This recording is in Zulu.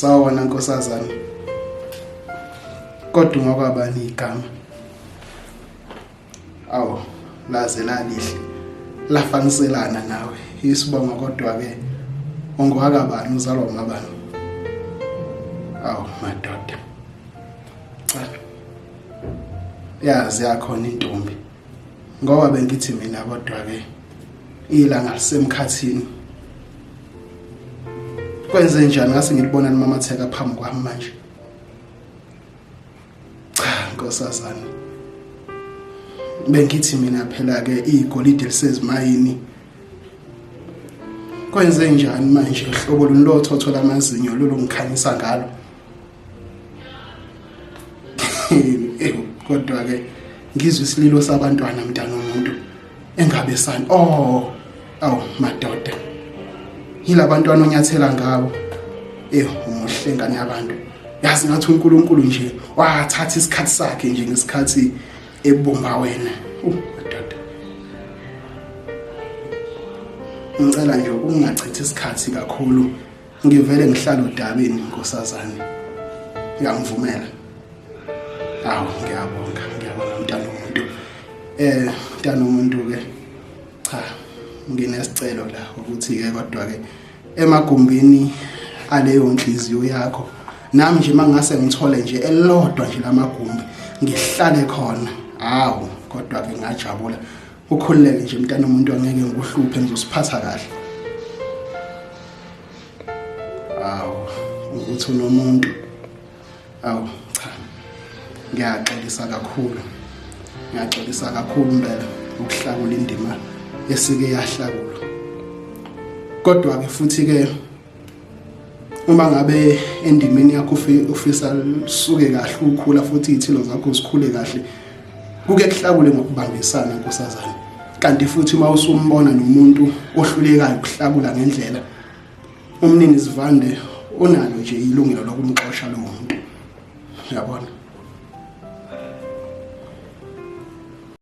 Sawona nkosazana. Kodwa ngokwabani igama. Awu, laze lalihle. Lafaniselana nawe. Isibongo kodwa ke ongwakabani uzalwa ngabani. Awu madoda. Cha. Yazi yakhona intombi. Ngoba bengithi mina kodwa ke ilanga lisemkhathini. Kwenze njani ngase ngilibona nimamatheka phambi kwami manje. Cha nkosazana. Bengithi mina phela ke igolide lisezimayini. Kwenze njani manje hlobo lunilotho thola amazinyo lolu ngikhanyisa ngalo. Kodwa ke ngizwe isililo sabantwana mntana womuntu engabe sani. Awu madoda. Yilabantwana onyathela ngabo. Umuhle ngane yabantu. Yazi ngathi uNkulunkulu nje wathatha isikhathi sakhe nje ngesikhathi ebomba wena. Madoda. Ngicela nje ungachithi isikhathi kakhulu. Ngivele ngihlala odabeni nkosazana. Ngiyangivumela. Awu ngiyabonga mntana womuntu. Mntana womuntu ke cha nginesicelo la ukuthi ke kodwa ke emagumbini aleyo inhliziyo yakho nami nje mangase ngithole nje elodwa nje lamagumbi ngihlale khona. Awu kodwa ke ngajabula. Ukhululeke nje mntana womuntu angeke ngikuhluphe ngizosiphatha kahle. Awu ukuthi unomuntu. Awu cha. Ngiyaxolisa kakhulu impela ukuhlakula indima esike yahlakulwa. Kodwa ke futhi ke uma ngabe endimeni yakho ufisa suke kahle ukhula futhi izithilo zakho zikhule kahle kuke kuhlakule ngokubambisana nkosazana. Kanti futhi uma usumbona nomuntu ohlulekayo ukuhlakula ngendlela umnini sivande unalo nje ilungelo lokumxoxa lo muntu. Uyabona?